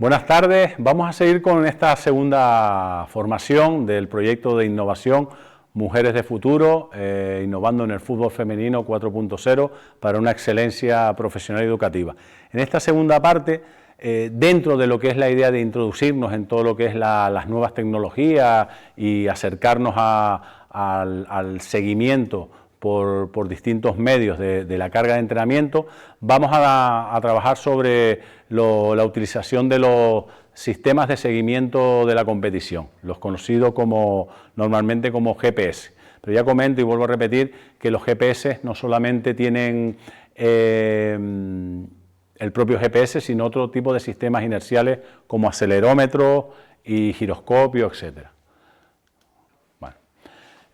Buenas tardes, vamos a seguir con esta segunda formación del proyecto de innovación Mujeres de Futuro, innovando en el fútbol femenino 4.0 para una excelencia profesional y educativa. En esta segunda parte, dentro de lo que es la idea de introducirnos en todo lo que es las nuevas tecnologías y acercarnos al seguimiento por distintos medios de la carga de entrenamiento, vamos a trabajar sobre la utilización de los sistemas de seguimiento de la competición, los conocidos normalmente como GPS. Pero ya comento y vuelvo a repetir que los GPS no solamente tienen el propio GPS, sino otro tipo de sistemas inerciales como acelerómetros y giroscopio, etcétera.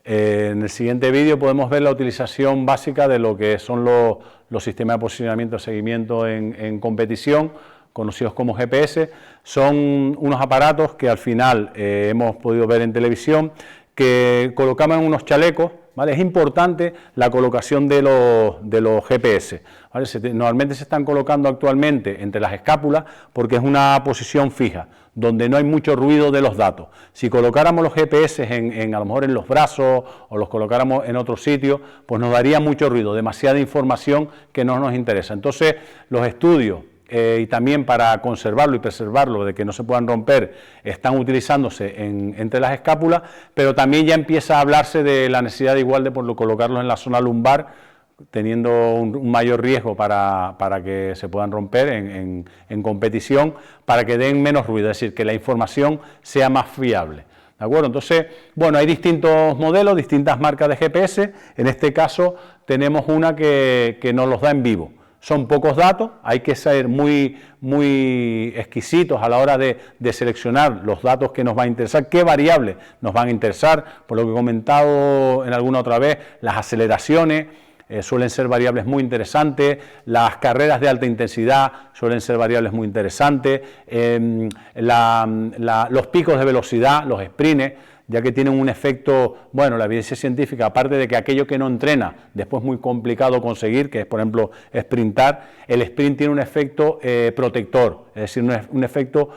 En el siguiente vídeo podemos ver la utilización básica de lo que son los sistemas de posicionamiento y seguimiento en competición, conocidos como GPS. Son unos aparatos que al final hemos podido ver en televisión, que colocamos en unos chalecos, ¿vale? Es importante la colocación de los GPS, ¿vale? Normalmente se están colocando actualmente entre las escápulas porque es una posición fija, donde no hay mucho ruido de los datos. Si colocáramos los GPS a lo mejor en los brazos o los colocáramos en otro sitio, pues nos daría mucho ruido, demasiada información que no nos interesa. Entonces, los estudios y también para conservarlo y preservarlo, de que no se puedan romper, están utilizándose entre las escápulas, pero también ya empieza a hablarse de la necesidad de colocarlos en la zona lumbar, teniendo un mayor riesgo para que se puedan romper en competición, para que den menos ruido, es decir, que la información sea más fiable. ¿De acuerdo? Entonces, bueno, hay distintos modelos, distintas marcas de GPS. En este caso tenemos una que nos los da en vivo. Son pocos datos, hay que ser muy exquisitos a la hora de seleccionar los datos que nos van a interesar, qué variables nos van a interesar. Por lo que he comentado en alguna otra vez, las aceleraciones suelen ser variables muy interesantes, las carreras de alta intensidad suelen ser variables muy interesantes, los picos de velocidad, los sprints, ya que tienen un efecto, bueno, la evidencia científica, aparte de que aquello que no entrena, después es muy complicado conseguir, que es, por ejemplo, sprintar, el sprint tiene un efecto protector, es decir, un efecto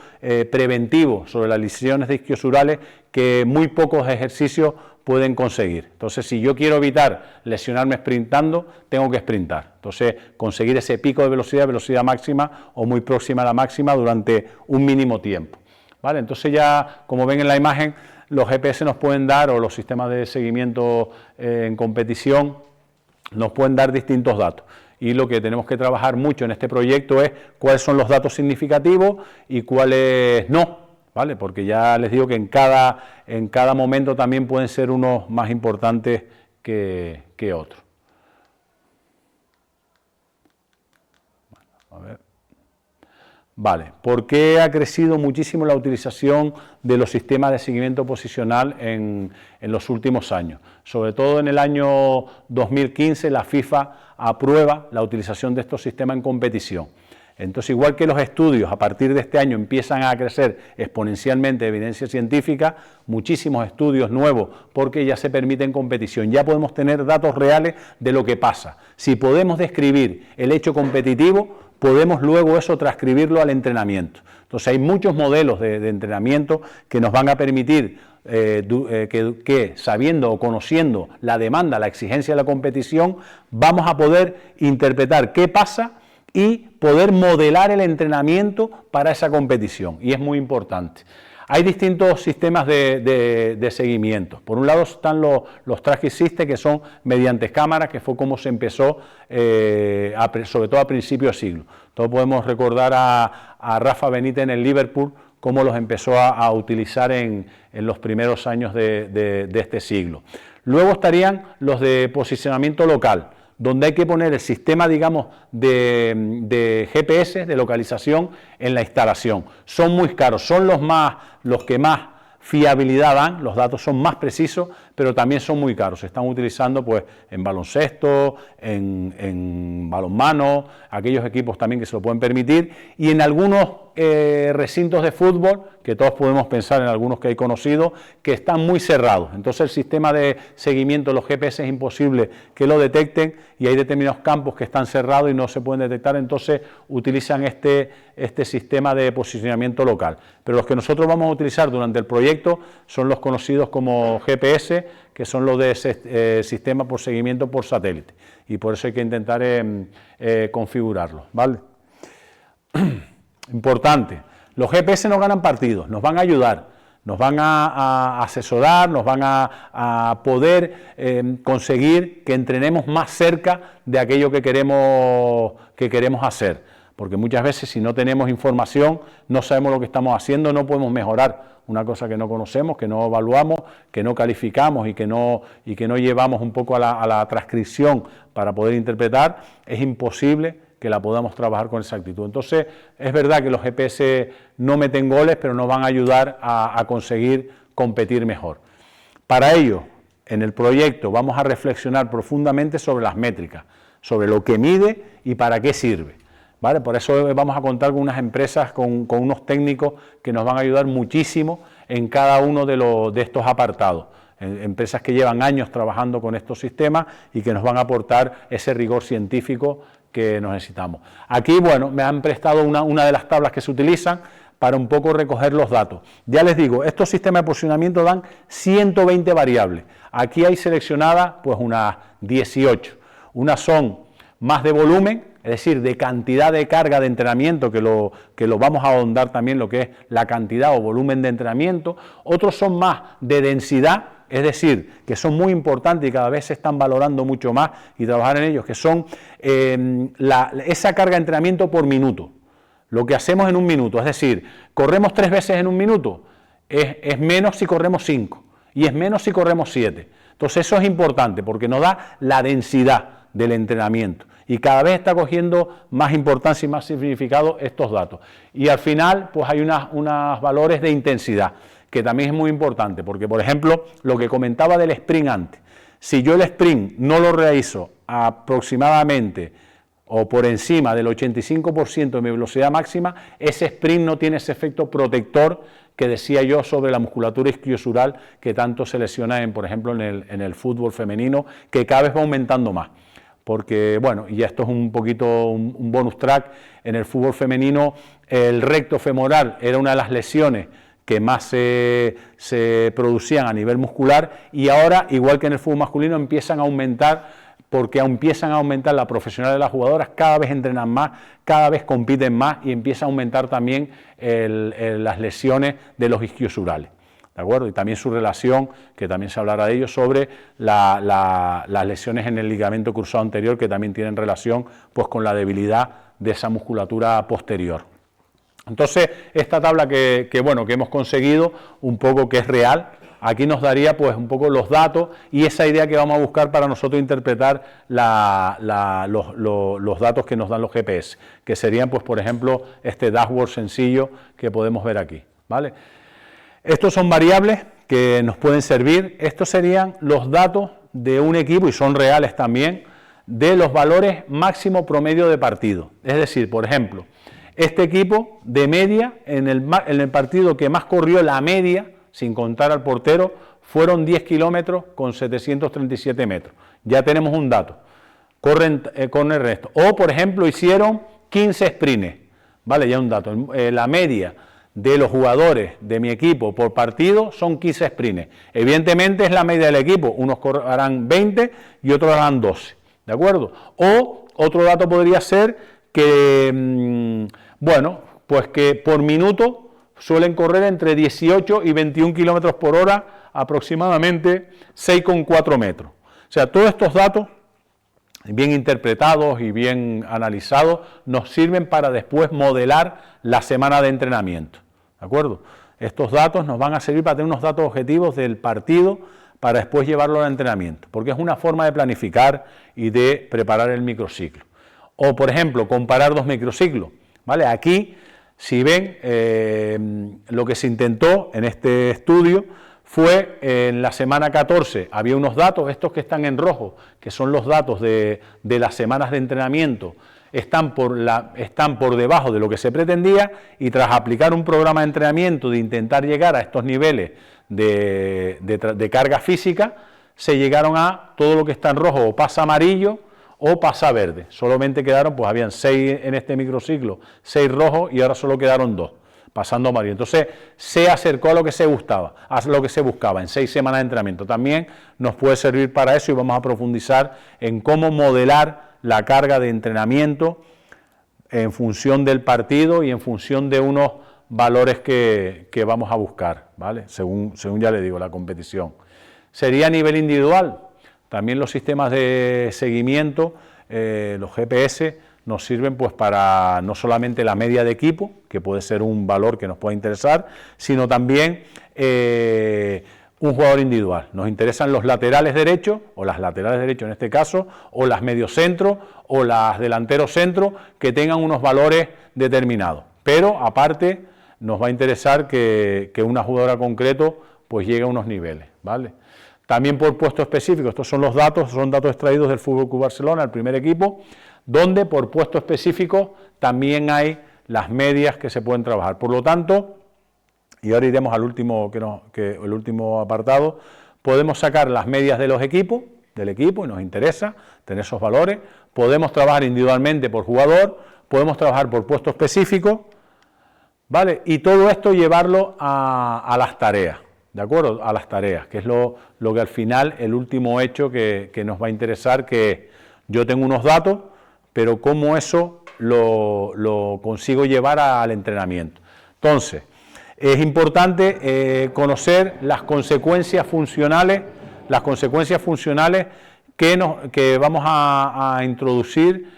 preventivo sobre las lesiones isquiosurales que muy pocos ejercicios pueden conseguir. Entonces, si yo quiero evitar lesionarme sprintando, tengo que sprintar. Entonces, conseguir ese pico de velocidad máxima o muy próxima a la máxima durante un mínimo tiempo, ¿vale? Entonces ya, como ven en la imagen, los GPS nos pueden dar, o los sistemas de seguimiento en competición, nos pueden dar distintos datos. Y lo que tenemos que trabajar mucho en este proyecto es cuáles son los datos significativos y cuáles no, ¿vale? Porque ya les digo que en cada momento también pueden ser unos más importantes que otros. A ver. Vale, ¿por qué ha crecido muchísimo la utilización de los sistemas de seguimiento posicional en los últimos años? Sobre todo en el año 2015 la FIFA aprueba la utilización de estos sistemas en competición. Entonces, igual que los estudios a partir de este año empiezan a crecer exponencialmente de evidencia científica, muchísimos estudios nuevos, porque ya se permite en competición, ya podemos tener datos reales de lo que pasa. Si podemos describir el hecho competitivo, podemos luego eso transcribirlo al entrenamiento. Entonces, hay muchos modelos de entrenamiento que nos van a permitir que sabiendo o conociendo la demanda, la exigencia de la competición, vamos a poder interpretar qué pasa y poder modelar el entrenamiento para esa competición, y es muy importante. Hay distintos sistemas de seguimiento. Por un lado están los Tracking Systems, que son mediante cámaras, que fue como se empezó, sobre todo a principios de siglo. Todos podemos recordar a Rafa Benítez en el Liverpool, cómo los empezó a utilizar en los primeros años de este siglo. Luego estarían los de posicionamiento local, donde hay que poner el sistema, digamos, de GPS, de localización, en la instalación. Son muy caros, son los que más fiabilidad dan, los datos son más precisos, pero también son muy caros. Se están utilizando pues en baloncesto, en balonmano, aquellos equipos también que se lo pueden permitir, y en algunos recintos de fútbol, que todos podemos pensar en algunos que hay conocidos, que están muy cerrados. Entonces el sistema de seguimiento de los GPS es imposible que lo detecten, y hay determinados campos que están cerrados y no se pueden detectar, entonces utilizan este sistema de posicionamiento local. Pero los que nosotros vamos a utilizar durante el proyecto son los conocidos como GPS, que son los de sistema por seguimiento por satélite, y por eso hay que intentar configurarlos, ¿vale? Importante, los GPS no ganan partidos, nos van a ayudar, nos van a asesorar, nos van a poder conseguir que entrenemos más cerca de aquello que queremos hacer, porque muchas veces si no tenemos información, no sabemos lo que estamos haciendo, no podemos mejorar. Una cosa que no conocemos, que no evaluamos, que no calificamos y que no llevamos un poco a la transcripción para poder interpretar, es imposible que la podamos trabajar con exactitud. Entonces, es verdad que los GPS no meten goles, pero nos van a ayudar a conseguir competir mejor. Para ello, en el proyecto vamos a reflexionar profundamente sobre las métricas, sobre lo que mide y para qué sirve, ¿vale? Por eso vamos a contar con unas empresas, con unos técnicos que nos van a ayudar muchísimo en cada uno de estos apartados. Empresas que llevan años trabajando con estos sistemas y que nos van a aportar ese rigor científico que nos necesitamos. Aquí, bueno, me han prestado una de las tablas que se utilizan para un poco recoger los datos. Ya les digo, estos sistemas de posicionamiento dan 120 variables. Aquí hay seleccionadas pues unas 18. Unas son más de volumen, es decir, de cantidad de carga de entrenamiento, que lo vamos a ahondar también lo que es la cantidad o volumen de entrenamiento. Otros son más de densidad, es decir, que son muy importantes y cada vez se están valorando mucho más y trabajar en ellos, que son esa carga de entrenamiento por minuto, lo que hacemos en un minuto, es decir, corremos 3 veces en un minuto, es menos si corremos 5 y es menos si corremos 7. Entonces eso es importante porque nos da la densidad del entrenamiento y cada vez está cogiendo más importancia y más significado estos datos. Y al final pues hay unos valores de intensidad, que también es muy importante, porque por ejemplo, lo que comentaba del sprint antes, si yo el sprint no lo realizo aproximadamente o por encima del 85% de mi velocidad máxima, ese sprint no tiene ese efecto protector que decía yo sobre la musculatura isquiosural que tanto se lesiona, por ejemplo, en el fútbol femenino, que cada vez va aumentando más. Porque, bueno, y esto es un poquito un bonus track, en el fútbol femenino el recto femoral era una de las lesiones que más se producían a nivel muscular, y ahora, igual que en el fútbol masculino, empiezan a aumentar, porque empiezan a aumentar la profesionalidad de las jugadoras, cada vez entrenan más, cada vez compiten más y empieza a aumentar también las lesiones de los isquiosurales, ¿de acuerdo? Y también su relación, que también se hablará de ello, sobre las lesiones en el ligamento cruzado anterior, que también tienen relación pues con la debilidad de esa musculatura posterior. Entonces, esta tabla que hemos conseguido, un poco que es real, aquí nos daría pues un poco los datos y esa idea que vamos a buscar para nosotros interpretar los datos que nos dan los GPS, que serían pues por ejemplo este dashboard sencillo que podemos ver aquí, ¿vale? Estos son variables que nos pueden servir, estos serían los datos de un equipo y son reales también, de los valores máximo promedio de partido, es decir, por ejemplo, este equipo de media, en el partido que más corrió, la media, sin contar al portero, fueron 10 kilómetros con 737 metros. Ya tenemos un dato, corren el resto. O, por ejemplo, hicieron 15 sprints, ¿vale? Ya un dato. La media de los jugadores de mi equipo por partido son 15 sprints. Evidentemente es la media del equipo, unos harán 20 y otros harán 12, ¿de acuerdo? O otro dato podría ser que, bueno, pues que por minuto suelen correr entre 18 y 21 kilómetros por hora, aproximadamente 6,4 metros. O sea, todos estos datos, bien interpretados y bien analizados, nos sirven para después modelar la semana de entrenamiento, ¿de acuerdo? Estos datos nos van a servir para tener unos datos objetivos del partido para después llevarlo al entrenamiento, porque es una forma de planificar y de preparar el microciclo. O, por ejemplo, comparar 2 microciclos, ¿vale? Aquí, si ven, lo que se intentó en este estudio fue en la semana 14, había unos datos, estos que están en rojo, que son los datos de las semanas de entrenamiento, están por debajo de lo que se pretendía, y tras aplicar un programa de entrenamiento de intentar llegar a estos niveles de carga física, se llegaron a todo lo que está en rojo o pasa amarillo o pasa verde. Solamente quedaron, pues habían 6 en este microciclo, 6 rojos, y ahora solo quedaron 2, pasando amarillo. Entonces se acercó a lo que se buscaba en 6 semanas de entrenamiento. También nos puede servir para eso, y vamos a profundizar en cómo modelar la carga de entrenamiento en función del partido y en función de unos valores que vamos a buscar, ¿vale? Según ya le digo, la competición. Sería a nivel individual. También los sistemas de seguimiento, los GPS, nos sirven pues para no solamente la media de equipo, que puede ser un valor que nos pueda interesar, sino también un jugador individual. Nos interesan los laterales derechos, o las laterales derechos en este caso, o las mediocentros, o las delanteros centros, que tengan unos valores determinados. Pero aparte nos va a interesar que una jugadora concreto pues llegue a unos niveles, ¿vale? También por puesto específico, estos son los datos, son datos extraídos del Fútbol Club Barcelona, el primer equipo, donde por puesto específico también hay las medias que se pueden trabajar. Por lo tanto, y ahora iremos al último, el último apartado, podemos sacar las medias de los equipos, y nos interesa tener esos valores, podemos trabajar individualmente por jugador, podemos trabajar por puesto específico, ¿vale? Y todo esto llevarlo a las tareas, ¿de acuerdo? A las tareas, que es lo que al final, el último hecho que nos va a interesar, que yo tengo unos datos, pero cómo eso lo consigo llevar al entrenamiento. Entonces, es importante conocer las consecuencias funcionales que vamos a introducir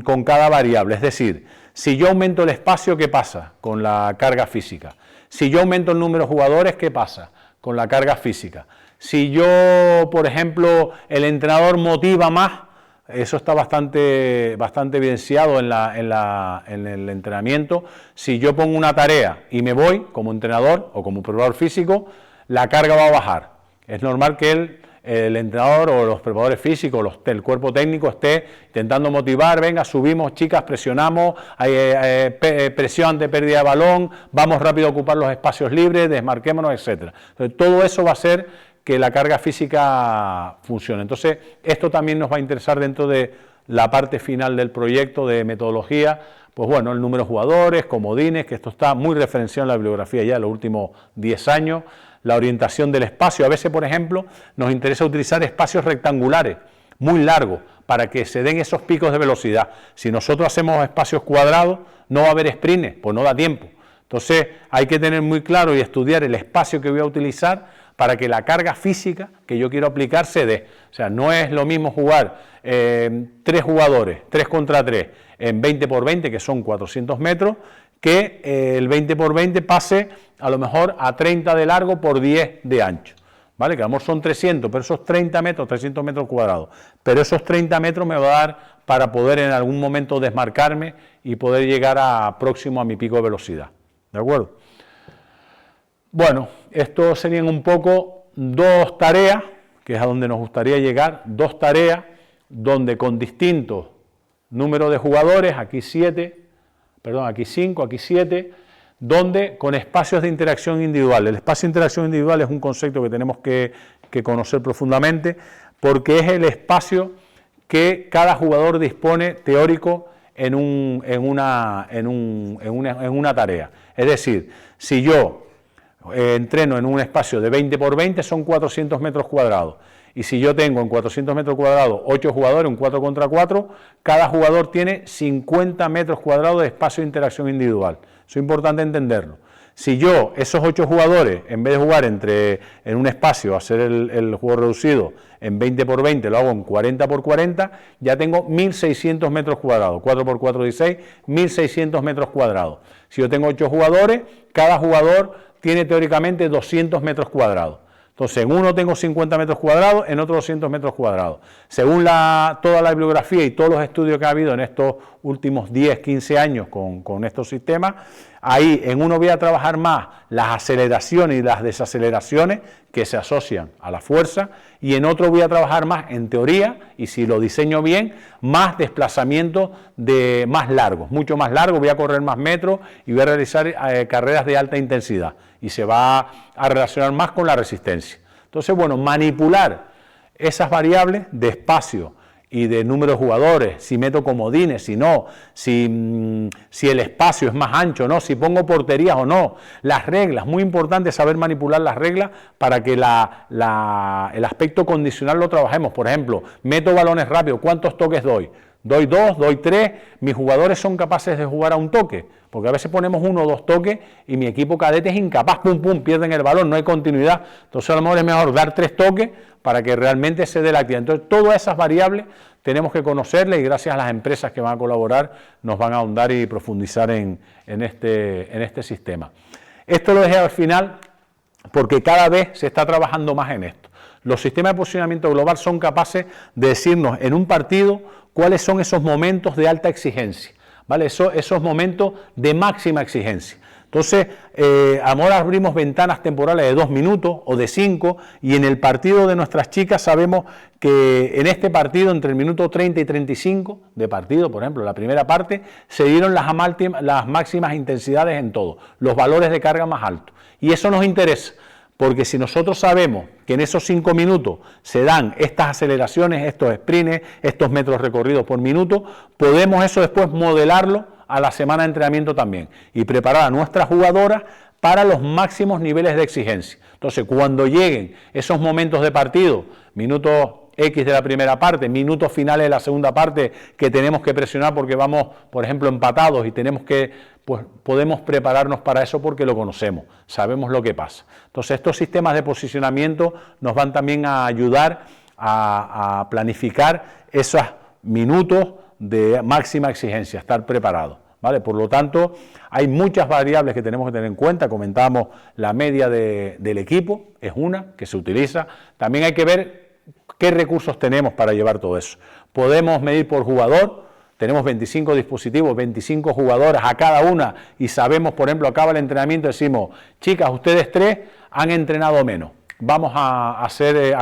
con cada variable. Es decir, si yo aumento el espacio, ¿qué pasa con la carga física? Si yo aumento el número de jugadores, ¿qué pasa con la carga física? Si yo, por ejemplo, el entrenador motiva más, eso está bastante evidenciado en el entrenamiento. Si yo pongo una tarea y me voy como entrenador o como preparador físico, la carga va a bajar. Es normal que el entrenador o los preparadores físicos, el cuerpo técnico esté intentando motivar, venga, subimos chicas, presionamos, presión ante pérdida de balón, vamos rápido a ocupar los espacios libres, desmarquémonos, etcétera. Entonces, todo eso va a hacer que la carga física funcione. Entonces, esto también nos va a interesar dentro de la parte final del proyecto de metodología, pues bueno, el número de jugadores, comodines, que esto está muy referenciado en la bibliografía ya de los últimos 10 años, la orientación del espacio. A veces, por ejemplo, nos interesa utilizar espacios rectangulares, muy largos, para que se den esos picos de velocidad. Si nosotros hacemos espacios cuadrados, no va a haber sprints, pues no da tiempo. Entonces, hay que tener muy claro y estudiar el espacio que voy a utilizar para que la carga física que yo quiero aplicar se dé. O sea, no es lo mismo jugar 3 jugadores, 3 contra 3, en 20 por 20, que son 400 metros, que el 20 por 20 pase a lo mejor a 30 de largo por 10 de ancho, ¿vale? Que a lo mejor son 300, pero esos 30 metros, 300 metros cuadrados, pero esos 30 metros me va a dar para poder en algún momento desmarcarme y poder llegar próximo a mi pico de velocidad, ¿de acuerdo? Bueno, esto serían un poco 2 tareas, que es a donde nos gustaría llegar, 2 tareas donde con distintos números de jugadores, aquí 5, aquí 7, donde con espacios de interacción individual. El espacio de interacción individual es un concepto que tenemos que conocer profundamente, porque es el espacio que cada jugador dispone teórico en una tarea. Es decir, si yo entreno en un espacio de 20 por 20, son 400 metros cuadrados. Y si yo tengo en 400 metros cuadrados 8 jugadores, un 4 contra 4, cada jugador tiene 50 metros cuadrados de espacio de interacción individual. Eso es importante entenderlo. Si yo, esos 8 jugadores, en vez de jugar en un espacio, hacer el juego reducido en 20 por 20, lo hago en 40 por 40, ya tengo 1.600 metros cuadrados. 4 por 4, 16, 1.600 metros cuadrados. Si yo tengo 8 jugadores, cada jugador tiene teóricamente 200 metros cuadrados. Entonces, en uno tengo 50 metros cuadrados, en otro 200 metros cuadrados. Según toda la bibliografía y todos los estudios que ha habido en estos últimos 10, 15 años con estos sistemas, ahí en uno voy a trabajar más las aceleraciones y las desaceleraciones que se asocian a la fuerza, y en otro voy a trabajar más, en teoría, y si lo diseño bien, más desplazamientos más largos, mucho más largos, voy a correr más metros y voy a realizar carreras de alta intensidad, y se va a relacionar más con la resistencia. Entonces, bueno, manipular esas variables de espacio y de número de jugadores, si meto comodines, si no, si el espacio es más ancho o no, si pongo porterías o no, las reglas, muy importante saber manipular las reglas para que el aspecto condicional lo trabajemos. Por ejemplo, meto balones rápidos, ¿cuántos toques doy? Doy 2, doy 3, mis jugadores son capaces de jugar a un toque, porque a veces ponemos 1 o 2 toques y mi equipo cadete es incapaz, pum, pum, pierden el balón, no hay continuidad. Entonces a lo mejor es mejor dar 3 toques para que realmente se dé la actividad. Entonces todas esas variables tenemos que conocerlas, y gracias a las empresas que van a colaborar nos van a ahondar y profundizar en este sistema. Esto lo dejé al final porque cada vez se está trabajando más en esto. Los sistemas de posicionamiento global son capaces de decirnos en un partido cuáles son esos momentos de alta exigencia, ¿vale? Esos momentos de máxima exigencia. Entonces, a lo mejor abrimos ventanas temporales de 2 minutos o de 5, y en el partido de nuestras chicas sabemos que en este partido, entre el minuto 30 y 35 de partido, por ejemplo, la primera parte, se dieron las máximas intensidades en todo, los valores de carga más altos. Y eso nos interesa, porque si nosotros sabemos que en esos 5 minutos se dan estas aceleraciones, estos sprints, estos metros recorridos por minuto, podemos eso después modelarlo a la semana de entrenamiento también, y preparar a nuestras jugadoras para los máximos niveles de exigencia. Entonces, cuando lleguen esos momentos de partido, minutos X de la primera parte, minutos finales de la segunda parte, que tenemos que presionar porque vamos, por ejemplo, empatados, y tenemos que, pues podemos prepararnos para eso porque lo conocemos, sabemos lo que pasa. Entonces, estos sistemas de posicionamiento nos van también a ayudar a planificar esos minutos de máxima exigencia, estar preparados, ¿vale? Por lo tanto, hay muchas variables que tenemos que tener en cuenta. Comentábamos la media del equipo, es una que se utiliza. También hay que ver qué recursos tenemos para llevar todo eso. Podemos medir por jugador, tenemos 25 dispositivos, 25 jugadoras a cada una, y sabemos, por ejemplo, acaba el entrenamiento y decimos, chicas, ustedes 3 han entrenado menos, vamos a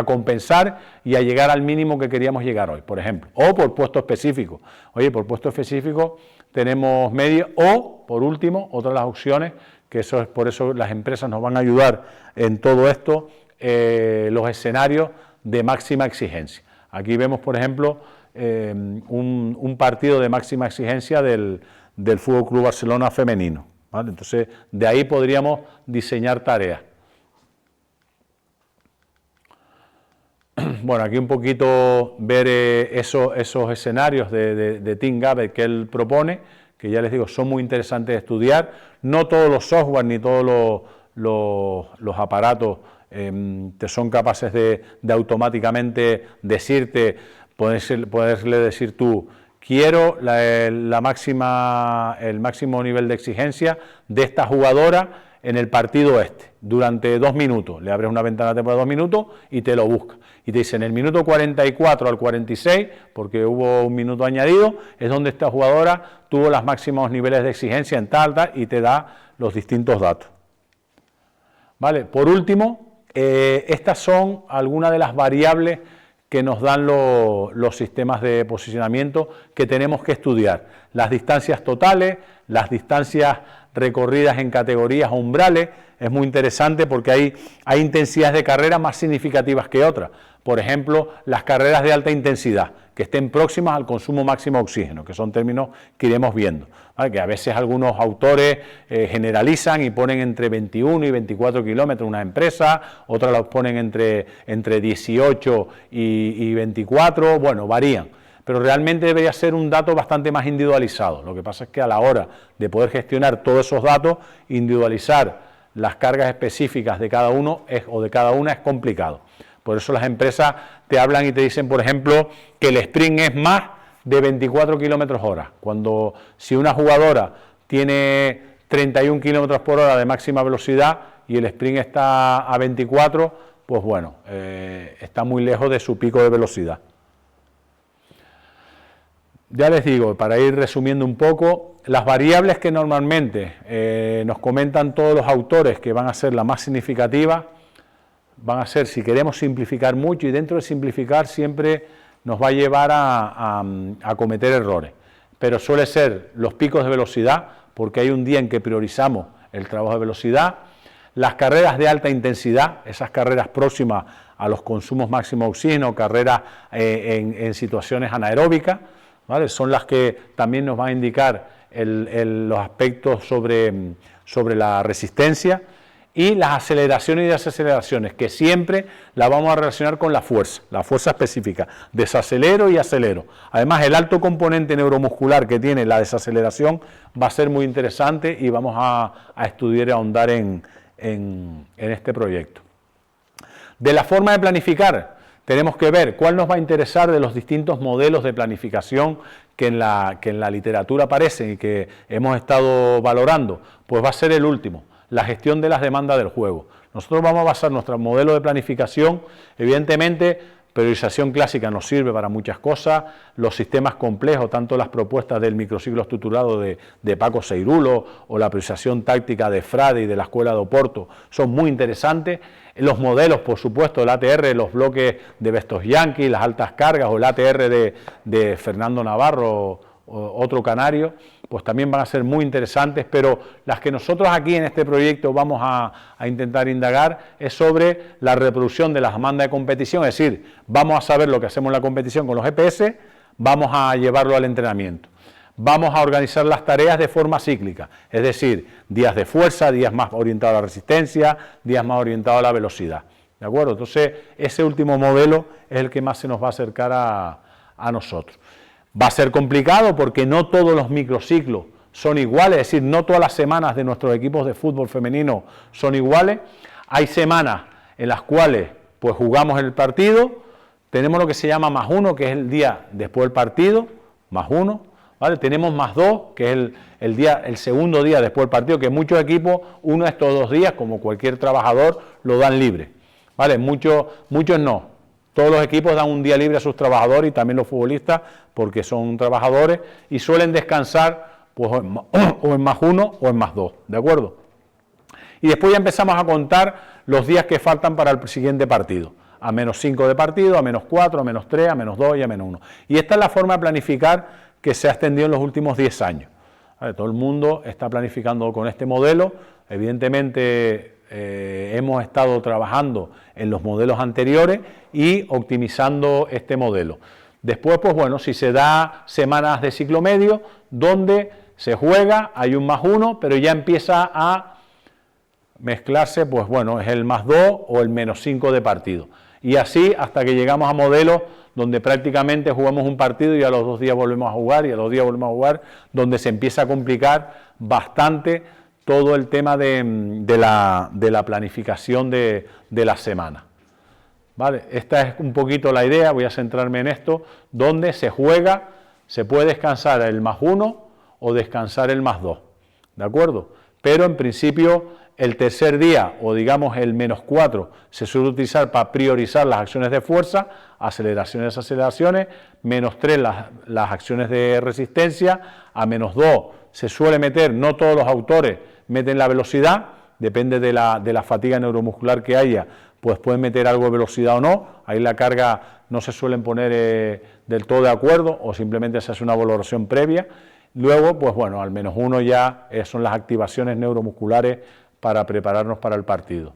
compensar y a llegar al mínimo que queríamos llegar hoy, por ejemplo, o por puesto específico. Oye, por puesto específico tenemos medio, o por último, otra de las opciones, que eso es por eso las empresas nos van a ayudar en todo esto, los escenarios de máxima exigencia. Aquí vemos, por ejemplo, un partido de máxima exigencia del Fútbol Club Barcelona femenino, ¿vale? Entonces, de ahí podríamos diseñar tareas. Bueno, aquí un poquito ver esos escenarios de Team Gabbett que él propone, que ya les digo, son muy interesantes de estudiar. No todos los software ni todos los aparatos te son capaces de automáticamente decirte, poderle decir tú, quiero el máximo nivel de exigencia de esta jugadora en el partido durante 2 minutos. Le abres una ventana de 2 minutos y te lo busca. Y te dice, en el minuto 44 al 46, porque hubo un minuto añadido, es donde esta jugadora tuvo los máximos niveles de exigencia en tal, y te da los distintos datos. Vale, por último, estas son algunas de las variables que nos dan los sistemas de posicionamiento que tenemos que estudiar. Las distancias totales, las distancias recorridas en categorías o umbrales, es muy interesante porque hay intensidades de carrera más significativas que otras. Por ejemplo, las carreras de alta intensidad, que estén próximas al consumo máximo de oxígeno, que son términos que iremos viendo, ¿vale? Que a veces algunos autores generalizan y ponen entre 21 y 24 kilómetros una empresa, otras los ponen entre 18 y 24, bueno, varían. Pero realmente debería ser un dato bastante más individualizado. Lo que pasa es que a la hora de poder gestionar todos esos datos, individualizar las cargas específicas de cada uno o de cada una es complicado. Por eso las empresas te hablan y te dicen, por ejemplo, que el sprint es más de 24 kilómetros hora. Cuando si una jugadora tiene 31 kilómetros por hora de máxima velocidad y el sprint está a 24, pues bueno, está muy lejos de su pico de velocidad. ya les digo, para ir resumiendo un poco, las variables que normalmente nos comentan todos los autores que van a ser la más significativa, van a ser, si queremos simplificar mucho, y dentro de simplificar siempre nos va a llevar a cometer errores, pero suele ser los picos de velocidad, porque hay un día en que priorizamos el trabajo de velocidad, las carreras de alta intensidad, esas carreras próximas a los consumos máximos de oxígeno, carreras en situaciones anaeróbicas, ¿vale? Son las que también nos van a indicar los aspectos sobre la resistencia, y las aceleraciones y desaceleraciones, que siempre la vamos a relacionar con la fuerza específica, desacelero y acelero. Además, el alto componente neuromuscular que tiene la desaceleración va a ser muy interesante y vamos a estudiar y ahondar en este proyecto. De la forma de planificar, tenemos que ver cuál nos va a interesar de los distintos modelos de planificación que en la literatura aparecen y que hemos estado valorando, pues va a ser el último, la gestión de las demandas del juego. Nosotros vamos a basar nuestro modelo de planificación, evidentemente, priorización clásica nos sirve para muchas cosas, los sistemas complejos, tanto las propuestas del microciclo estructurado de Paco Seirulo o la priorización táctica de Frade y de la Escuela de Oporto son muy interesantes. Los modelos, por supuesto, el ATR, los bloques de Bestos Yankee, las altas cargas, o el ATR de Fernando Navarro, otro canario, pues también van a ser muy interesantes, pero las que nosotros aquí en este proyecto vamos a intentar indagar es sobre la reproducción de las demandas de competición, es decir, vamos a saber lo que hacemos en la competición con los GPS, vamos a llevarlo al entrenamiento. Vamos a organizar las tareas de forma cíclica, es decir, días de fuerza, días más orientados a la resistencia, días más orientados a la velocidad, ¿de acuerdo? Entonces, ese último modelo es el que más se nos va a acercar a nosotros. Va a ser complicado porque no todos los microciclos son iguales, es decir, no todas las semanas de nuestros equipos de fútbol femenino son iguales. Hay semanas en las cuales pues jugamos el partido, tenemos lo que se llama +1, que es el día después del partido, +1, ¿vale? Tenemos +2, que es el segundo día después del partido, que muchos equipos, uno de estos 2 días, como cualquier trabajador, lo dan libre, ¿vale? Muchos no. Todos los equipos dan un día libre a sus trabajadores y también los futbolistas, porque son trabajadores y suelen descansar pues, o en +1 o en +2, ¿de acuerdo? Y después ya empezamos a contar los días que faltan para el siguiente partido, a -5 de partido, a -4, a -3, a -2 y a -1. Y esta es la forma de planificar que se ha extendido en los últimos 10 años. ¿Vale? Todo el mundo está planificando con este modelo, evidentemente hemos estado trabajando en los modelos anteriores y optimizando este modelo. Después, pues bueno, si se da semanas de ciclo medio, donde se juega, hay un +1, pero ya empieza a mezclarse, pues bueno, es el +2 o el -5 de partido. Y así hasta que llegamos a modelos donde prácticamente jugamos un partido y a los 2 días volvemos a jugar, y a los días volvemos a jugar, donde se empieza a complicar bastante todo el tema de la planificación de la semana. ¿Vale? Esta es un poquito la idea, voy a centrarme en esto, donde se juega, se puede descansar el +1 o descansar el +2, ¿de acuerdo? Pero en principio el tercer día, o digamos el -4, se suele utilizar para priorizar las acciones de fuerza, aceleraciones, desaceleraciones, -3 las acciones de resistencia, a -2 se suele meter, no todos los autores meten la velocidad, depende de la fatiga neuromuscular que haya, pues pueden meter algo de velocidad o no, ahí la carga no se suelen poner del todo de acuerdo, o simplemente se hace una valoración previa. Luego, pues bueno, al -1 ya son las activaciones neuromusculares para prepararnos para el partido.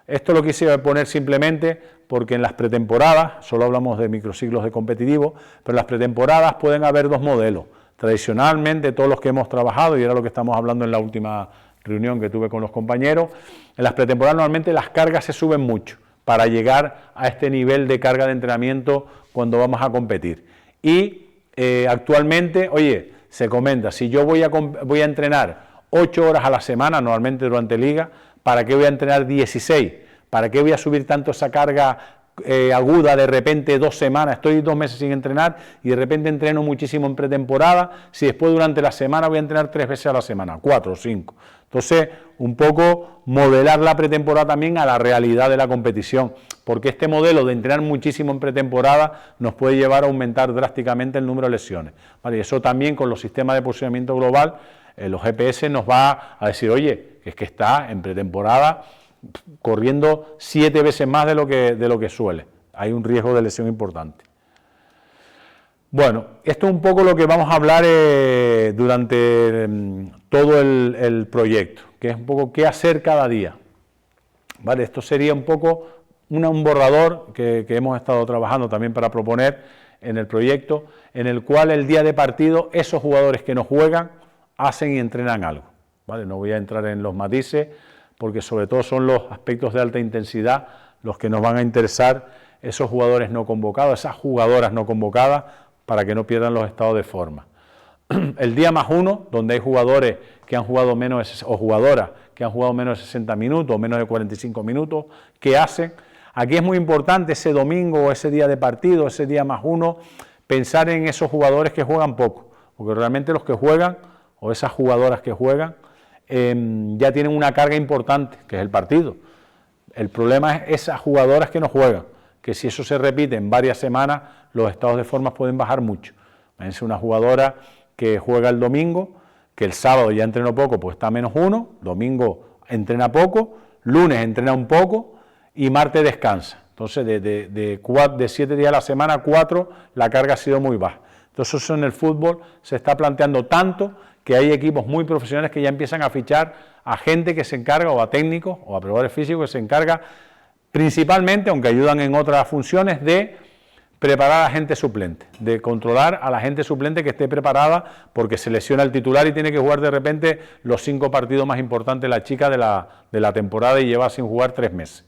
Esto lo quise poner simplemente porque en las pretemporadas, solo hablamos de microciclos de competitivo, pero en las pretemporadas pueden haber 2 modelos. Tradicionalmente, todos los que hemos trabajado, y era lo que estamos hablando en la última reunión que tuve con los compañeros, en las pretemporadas normalmente las cargas se suben mucho para llegar a este nivel de carga de entrenamiento cuando vamos a competir. Y actualmente, oye, se comenta, si yo voy a entrenar 8 horas a la semana, normalmente durante liga, ¿para qué voy a entrenar 16? ¿Para qué voy a subir tanto esa carga aguda de repente 2 semanas? Estoy 2 meses sin entrenar y de repente entreno muchísimo en pretemporada, si después durante la semana voy a entrenar 3 veces a la semana, 4 o 5. Entonces, un poco modelar la pretemporada también a la realidad de la competición, porque este modelo de entrenar muchísimo en pretemporada nos puede llevar a aumentar drásticamente el número de lesiones, ¿vale? Y eso también con los sistemas de posicionamiento global, los GPS nos va a decir, oye, es que está en pretemporada corriendo 7 veces más de lo que suele. Hay un riesgo de lesión importante. Bueno, esto es un poco lo que vamos a hablar durante todo el proyecto, que es un poco qué hacer cada día. ¿Vale? Esto sería un poco un borrador que hemos estado trabajando también para proponer en el proyecto, en el cual el día de partido esos jugadores que no juegan hacen y entrenan algo. ¿Vale? No voy a entrar en los matices porque sobre todo son los aspectos de alta intensidad los que nos van a interesar, esos jugadores no convocados, esas jugadoras no convocadas, para que no pierdan los estados de forma. El día +1, donde hay jugadores que han jugado menos, o jugadoras que han jugado menos de 60 minutos o menos de 45 minutos, ¿qué hacen? Aquí es muy importante ese domingo o ese día de partido, ese día +1, pensar en esos jugadores que juegan poco, porque realmente los que juegan, o esas jugadoras que juegan, ya tienen una carga importante, que es el partido. El problema es esas jugadoras que no juegan, que si eso se repite en varias semanas, los estados de forma pueden bajar mucho. Imagínense una jugadora que juega el domingo, que el sábado ya entrenó poco, pues está -1, domingo entrena poco, lunes entrena un poco y martes descansa. Entonces, de 7 días a la semana, 4, la carga ha sido muy baja. Entonces, eso en el fútbol se está planteando tanto que hay equipos muy profesionales que ya empiezan a fichar a gente que se encarga, o a técnicos, o a preparadores físicos que se encarga principalmente, aunque ayudan en otras funciones, de preparar a la gente suplente, de controlar a la gente suplente que esté preparada porque se lesiona el titular y tiene que jugar de repente los 5 partidos más importantes la chica de la temporada y lleva sin jugar 3 meses.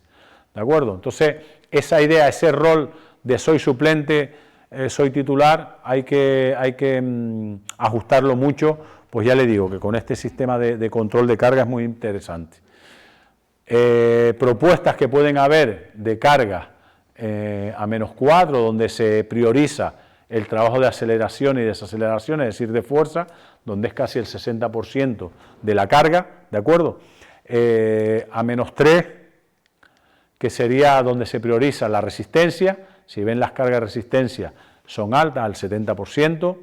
¿De acuerdo? Entonces, esa idea, ese rol de soy suplente, soy titular, hay que ajustarlo mucho, pues ya le digo que con este sistema de control de carga es muy interesante. Propuestas que pueden haber de carga a -4, donde se prioriza el trabajo de aceleración y desaceleración, es decir, de fuerza, donde es casi el 60% de la carga, ¿de acuerdo? A -3, que sería donde se prioriza la resistencia, si ven las cargas de resistencia son altas, al 70%.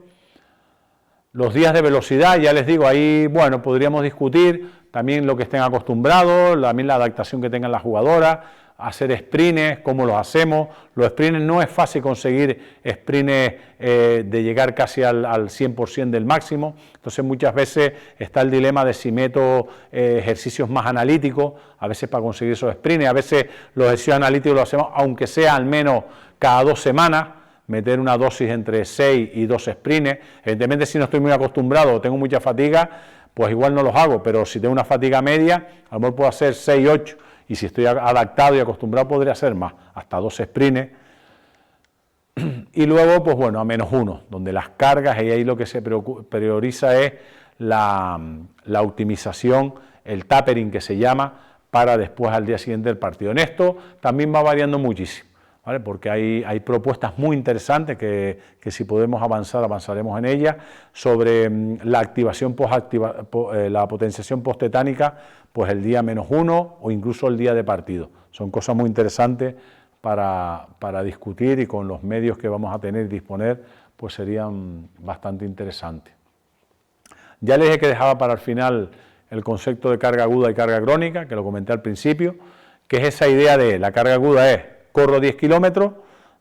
Los días de velocidad, ya les digo, ahí, bueno, podríamos discutir también lo que estén acostumbrados, también la adaptación que tengan las jugadoras, hacer sprints, cómo los hacemos. Los sprints no es fácil conseguir sprints de llegar casi al 100% del máximo, entonces muchas veces está el dilema de si meto ejercicios más analíticos, a veces para conseguir esos sprints, a veces los ejercicios analíticos los hacemos aunque sea al menos cada 2 semanas, meter una dosis entre 6 y 2 sprints. Evidentemente, si no estoy muy acostumbrado o tengo mucha fatiga, pues igual no los hago, pero si tengo una fatiga media, a lo mejor puedo hacer 6, 8, y si estoy adaptado y acostumbrado podría hacer más, hasta 2 sprints. Y luego, pues bueno, a -1, donde las cargas, y ahí lo que se prioriza es la optimización, el tapering que se llama, para después al día siguiente del partido. En esto también va variando muchísimo, ¿vale? Porque hay propuestas muy interesantes que si podemos avanzar, avanzaremos en ellas, sobre la activación la potenciación postetánica, pues el día -1 o incluso el día de partido. Son cosas muy interesantes para discutir, y con los medios que vamos a tener y disponer, pues serían bastante interesantes. Ya les dije que dejaba para el final el concepto de carga aguda y carga crónica, que lo comenté al principio, que es esa idea de la carga aguda es corro 10 kilómetros,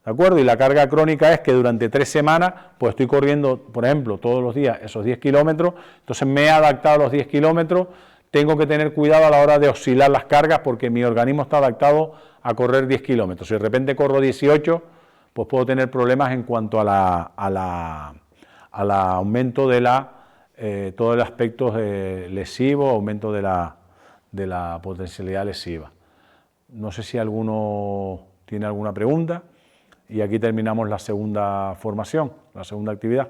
¿de acuerdo? Y la carga crónica es que durante 3 semanas, pues estoy corriendo, por ejemplo, todos los días esos 10 kilómetros, entonces me he adaptado a los 10 kilómetros, tengo que tener cuidado a la hora de oscilar las cargas porque mi organismo está adaptado a correr 10 kilómetros. Si de repente corro 18, pues puedo tener problemas en cuanto al aumento de todo el aspecto lesivo, aumento de la potencialidad lesiva. No sé si alguno tiene alguna pregunta, y aquí terminamos la segunda formación, la segunda actividad.